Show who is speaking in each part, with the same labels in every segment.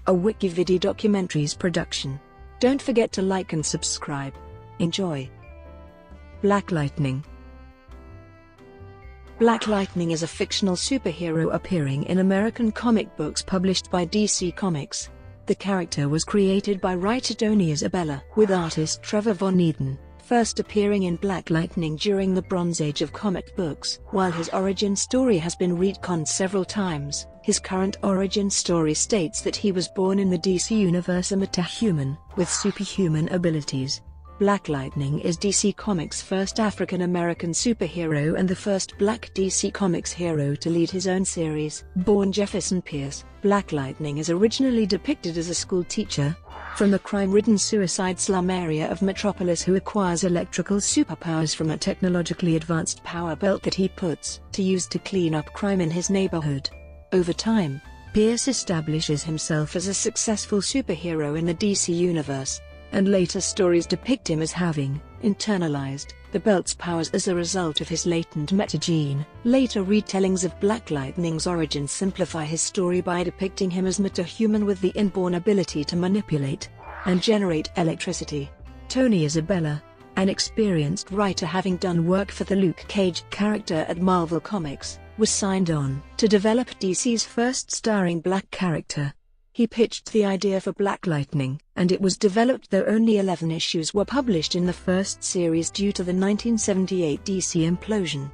Speaker 1: a WikiVidi documentaries production. Don't forget to like and subscribe. Enjoy. Black Lightning. Black Lightning is a fictional superhero appearing in American comic books published by DC Comics. The character was created by writer Tony Isabella, with artist Trevor Von Eeden, first appearing in Black Lightning during the Bronze Age of comic books. While his origin story has been retconned several times, his current origin story states that he was born in the DC universe a metahuman, with superhuman abilities. Black Lightning is DC Comics' first African-American superhero and the first Black DC Comics hero to lead his own series. Born Jefferson Pierce, Black Lightning is originally depicted as a schoolteacher from the crime-ridden Suicide Slum area of Metropolis who acquires electrical superpowers from a technologically advanced power belt that he puts to use to clean up crime in his neighborhood. Over time, Pierce establishes himself as a successful superhero in the DC universe, and later stories depict him as having internalized the belt's powers as a result of his latent metagene. Later retellings of Black Lightning's origins simplify his story by depicting him as metahuman with the inborn ability to manipulate and generate electricity. Tony Isabella, an experienced writer having done work for the Luke Cage character at Marvel Comics, was signed on to develop DC's first starring black character. He pitched the idea for Black Lightning, and it was developed though only 11 issues were published in the first series due to the 1978 DC implosion.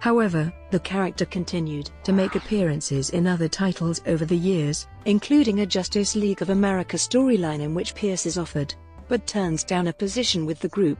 Speaker 1: However, the character continued to make appearances in other titles over the years, including a Justice League of America storyline in which Pierce is offered, but turns down a position with the group.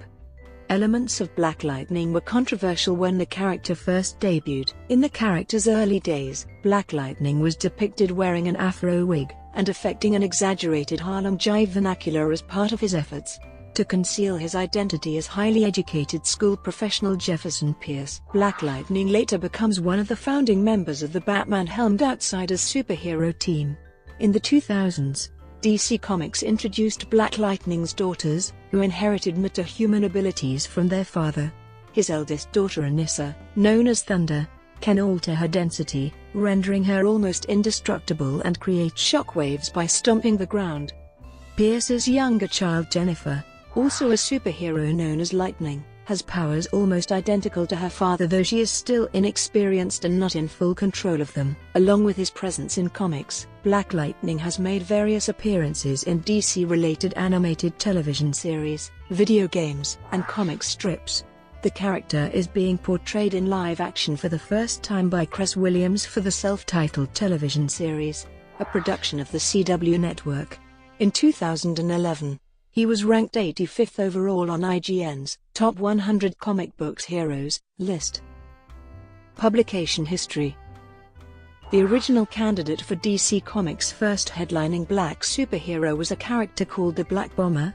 Speaker 1: Elements of Black Lightning were controversial when the character first debuted. In the character's early days, Black Lightning was depicted wearing an afro wig and affecting an exaggerated Harlem Jive vernacular as part of his efforts to conceal his identity as highly educated school professional Jefferson Pierce. Black Lightning later becomes one of the founding members of the Batman-helmed Outsiders superhero team. In the 2000s, DC Comics introduced Black Lightning's daughters, who inherited metahuman abilities from their father. His eldest daughter Anissa, known as Thunder, can alter her density, rendering her almost indestructible and create shockwaves by stomping the ground. Pierce's younger child Jennifer, also a superhero known as Lightning, has powers almost identical to her father though she is still inexperienced and not in full control of them. Along with his presence in comics, Black Lightning has made various appearances in DC-related animated television series, video games, and comic strips. The character is being portrayed in live action for the first time by Chris Williams for the self-titled television series, a production of the CW network. In 2011, he was ranked 85th overall on IGN's Top 100 Comic Books Heroes list. Publication history. The original candidate for DC Comics' first headlining black superhero was a character called the Black Bomber,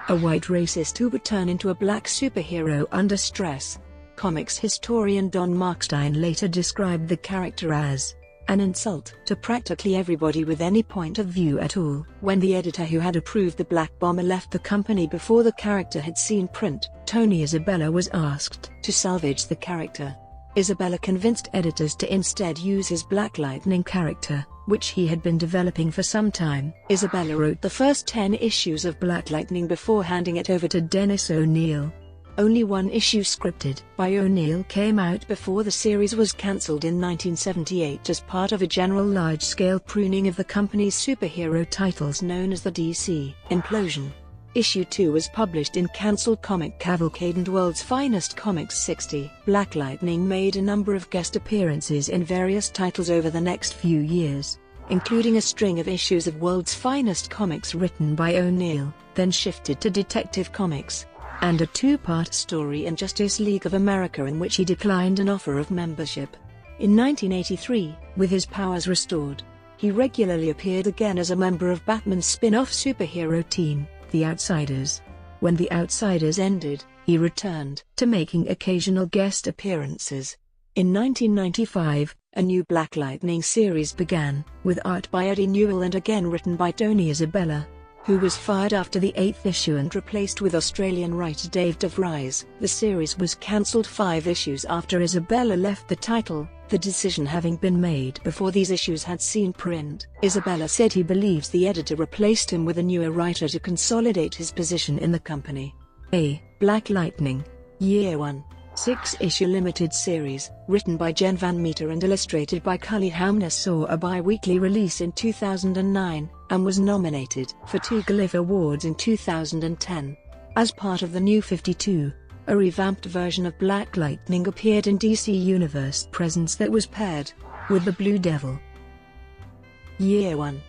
Speaker 1: a white racist who would turn into a black superhero under stress. Comics historian Don Markstein later described the character as an insult to practically everybody with any point of view at all. When the editor who had approved the Black Bomber left the company before the character had seen print, Tony Isabella was asked to salvage the character. Isabella convinced editors to instead use his Black Lightning character, which he had been developing for some time. Isabella wrote the first 10 issues of Black Lightning before handing it over to Dennis O'Neil. Only one issue scripted by O'Neil came out before the series was cancelled in 1978 as part of a general large-scale pruning of the company's superhero titles known as the DC implosion. Issue 2 was published in cancelled Comic Cavalcade and World's Finest Comics 60. Black Lightning made a number of guest appearances in various titles over the next few years, including a string of issues of World's Finest Comics written by O'Neil, then shifted to Detective Comics, and a two-part story in Justice League of America in which he declined an offer of membership. In 1983, with his powers restored, he regularly appeared again as a member of Batman's spin-off superhero team, The Outsiders. When The Outsiders ended, he returned to making occasional guest appearances. In 1995, a new Black Lightning series began, with art by Eddie Newell and again written by Tony Isabella, who was fired after the 8th issue and replaced with Australian writer Dave DeVries. The series was cancelled 5 issues after Isabella left the title, The decision having been made before these issues had seen print, Isabella said he believes the editor replaced him with a newer writer to consolidate his position in the company. A. Black Lightning. Year 1. 6-issue limited series, written by Jen Van Meter and illustrated by Cully Hamner, saw a bi-weekly release in 2009, and was nominated for 2 Glyph Awards in 2010. As part of the New 52, a revamped version of Black Lightning appeared in DC Universe Presents that was paired with the Blue Devil. Year 1.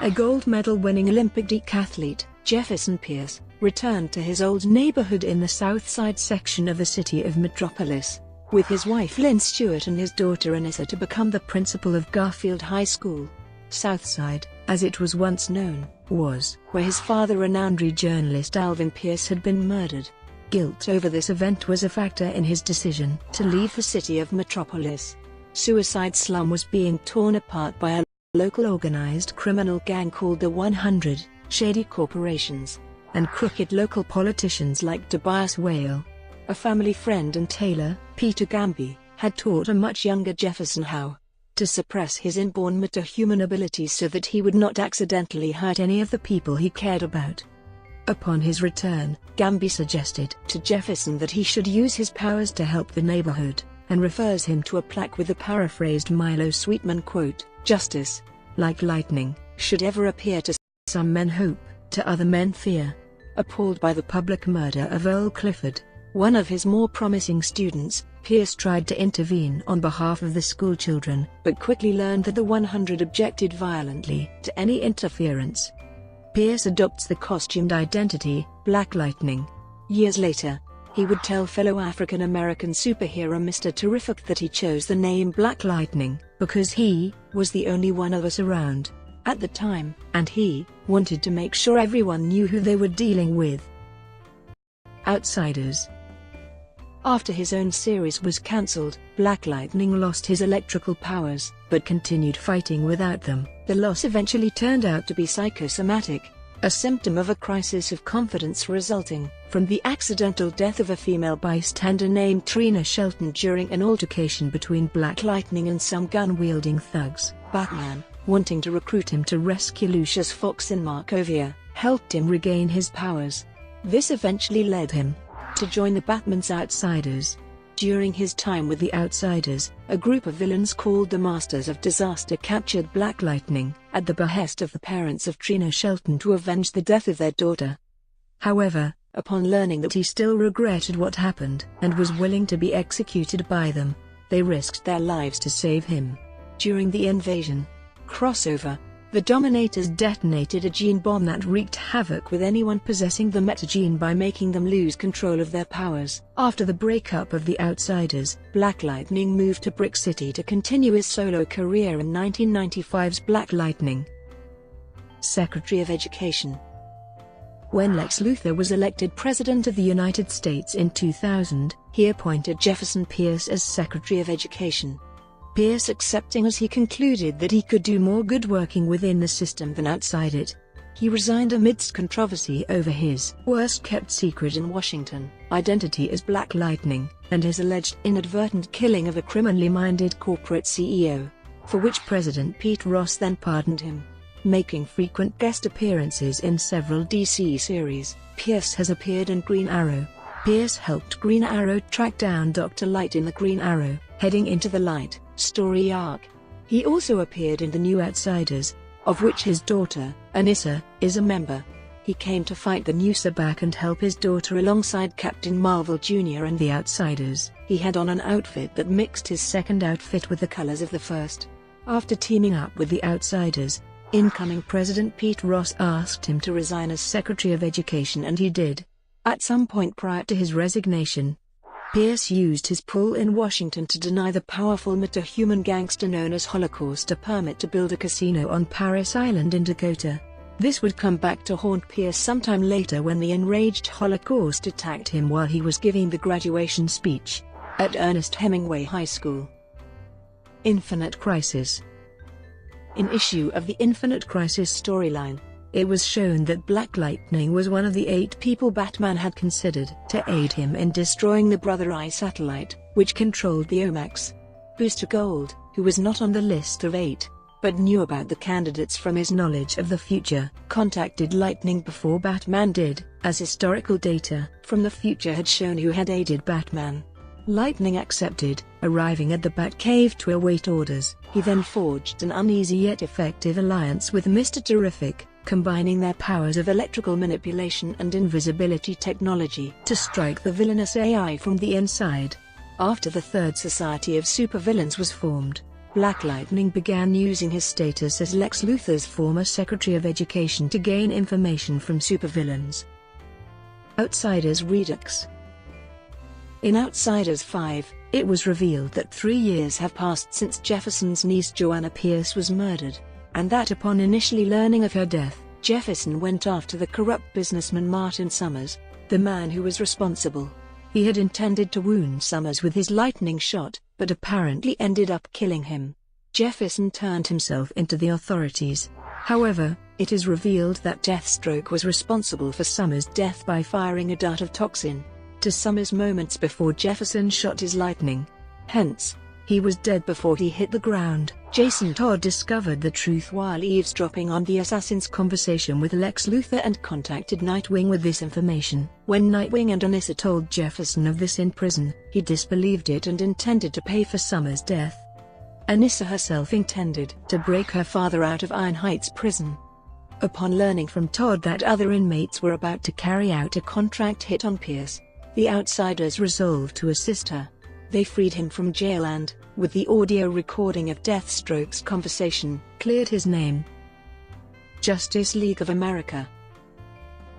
Speaker 1: A gold medal-winning Olympic decathlete, Jefferson Pierce, returned to his old neighborhood in the South Side section of the city of Metropolis, with his wife Lynn Stewart and his daughter Anissa to become the principal of Garfield High School. Southside, as it was once known, was where his father, renowned journalist Alvin Pierce, had been murdered. Guilt over this event was a factor in his decision to leave the city of Metropolis. Suicide Slum was being torn apart by a local organized criminal gang called the 100, shady corporations, and crooked local politicians like Tobias Whale. A family friend and tailor, Peter Gamby, had taught a much younger Jefferson how to suppress his inborn metahuman abilities so that he would not accidentally hurt any of the people he cared about. Upon his return, Gamby suggested to Jefferson that he should use his powers to help the neighborhood, and refers him to a plaque with the paraphrased Milo Sweetman quote, "Justice, like lightning, should ever appear to some men hope, to other men fear." Appalled by the public murder of Earl Clifford, one of his more promising students, Pierce tried to intervene on behalf of the schoolchildren, but quickly learned that the 100 objected violently to any interference. Pierce adopts the costumed identity, Black Lightning. Years later, he would tell fellow African-American superhero Mr. Terrific that he chose the name Black Lightning because he was the only one of us around at the time, and he wanted to make sure everyone knew who they were dealing with. Outsiders. After his own series was cancelled, Black Lightning lost his electrical powers, but continued fighting without them. The loss eventually turned out to be psychosomatic, a symptom of a crisis of confidence resulting from the accidental death of a female bystander named Trina Shelton during an altercation between Black Lightning and some gun-wielding thugs. Batman, wanting to recruit him to rescue Lucius Fox in Markovia, helped him regain his powers. This eventually led him to join the Batman's Outsiders. During his time with the Outsiders, a group of villains called the Masters of Disaster captured Black Lightning, at the behest of the parents of Trina Shelton, to avenge the death of their daughter. However, upon learning that he still regretted what happened, and was willing to be executed by them, they risked their lives to save him. During the invasion crossover, the Dominators detonated a gene bomb that wreaked havoc with anyone possessing the metagene by making them lose control of their powers. After the breakup of the Outsiders, Black Lightning moved to Brick City to continue his solo career in 1995's Black Lightning. Secretary of Education. When Lex Luthor was elected President of the United States in 2000, he appointed Jefferson Pierce as Secretary of Education. Pierce accepting as he concluded that he could do more good working within the system than outside it. He resigned amidst controversy over his worst-kept secret in Washington identity as Black Lightning, and his alleged inadvertent killing of a criminally-minded corporate CEO, for which President Pete Ross then pardoned him. Making frequent guest appearances in several DC series, Pierce has appeared in Green Arrow. Pierce helped Green Arrow track down Dr. Light in the Green Arrow, Heading into the Light story arc. He also appeared in The New Outsiders, of which his daughter, Anissa, is a member. He came to fight the new Sabbac and help his daughter alongside Captain Marvel Jr. and the Outsiders. He had on an outfit that mixed his second outfit with the colors of the first. After teaming up with the Outsiders, incoming President Pete Ross asked him to resign as Secretary of Education, and he did. At some point prior to his resignation, Pierce used his pull in Washington to deny the powerful metahuman gangster known as Holocaust a permit to build a casino on Paris Island in Dakota. This would come back to haunt Pierce sometime later when the enraged Holocaust attacked him while he was giving the graduation speech at Ernest Hemingway High School. Infinite Crisis. In issue of the Infinite Crisis storyline, it was shown that Black Lightning was one of the 8 people Batman had considered to aid him in destroying the Brother Eye satellite, which controlled the OMAX. Booster Gold, who was not on the list of 8, but knew about the candidates from his knowledge of the future, contacted Lightning before Batman did, as historical data from the future had shown who had aided Batman. Lightning accepted, arriving at the Batcave to await orders. He then forged an uneasy yet effective alliance with Mr. Terrific, combining their powers of electrical manipulation and invisibility technology to strike the villainous AI from the inside. After the Third Society of Supervillains was formed, Black Lightning began using his status as Lex Luthor's former Secretary of Education to gain information from supervillains. Outsiders Redux. In Outsiders 5, it was revealed that 3 years have passed since Jefferson's niece Joanna Pierce was murdered, and that upon initially learning of her death, Jefferson went after the corrupt businessman Martin Summers, the man who was responsible. He had intended to wound Summers with his lightning shot, but apparently ended up killing him. Jefferson turned himself into the authorities. However, it is revealed that Deathstroke was responsible for Summers' death by firing a dart of toxin to Summers moments before Jefferson shot his lightning. Hence, he was dead before he hit the ground. Jason Todd discovered the truth while eavesdropping on the assassin's conversation with Lex Luthor and contacted Nightwing with this information. When Nightwing and Anissa told Jefferson of this in prison, he disbelieved it and intended to pay for Summers' death. Anissa herself intended to break her father out of Iron Heights prison. Upon learning from Todd that other inmates were about to carry out a contract hit on Pierce, the Outsiders resolved to assist her. They freed him from jail and, with the audio recording of Deathstroke's conversation, cleared his name. Justice League of America.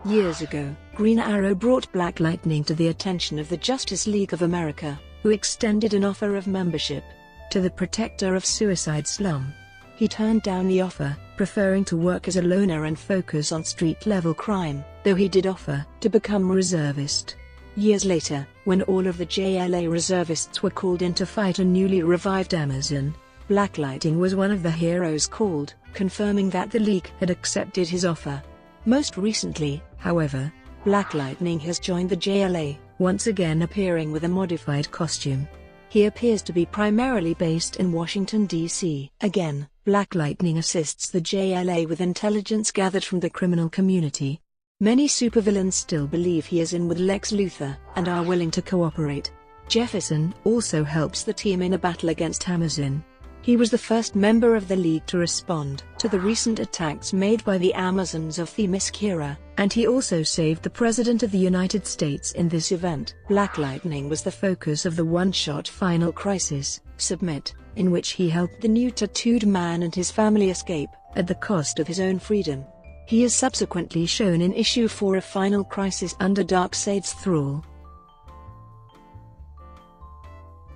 Speaker 1: Years ago, Green Arrow brought Black Lightning to the attention of the Justice League of America, who extended an offer of membership to the protector of Suicide Slum. He turned down the offer, preferring to work as a loner and focus on street-level crime, though he did offer to become a reservist. Years later, when all of the JLA reservists were called in to fight a newly revived Amazon, Black Lightning was one of the heroes called, confirming that the League had accepted his offer. Most recently, however, Black Lightning has joined the JLA, once again appearing with a modified costume. He appears to be primarily based in Washington, D.C. Again, Black Lightning assists the JLA with intelligence gathered from the criminal community. Many supervillains still believe he is in with Lex Luthor, and are willing to cooperate. Jefferson also helps the team in a battle against Amazon. He was the first member of the League to respond to the recent attacks made by the Amazons of Themyscira, and he also saved the President of the United States in this event. Black Lightning was the focus of the one-shot Final Crisis, Submit, in which he helped the new tattooed man and his family escape, at the cost of his own freedom. He is subsequently shown in issue 4 of Final Crisis under Darkseid's thrall.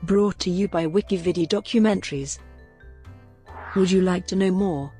Speaker 1: Brought to you by WikiVidi Documentaries. Would you like to know more?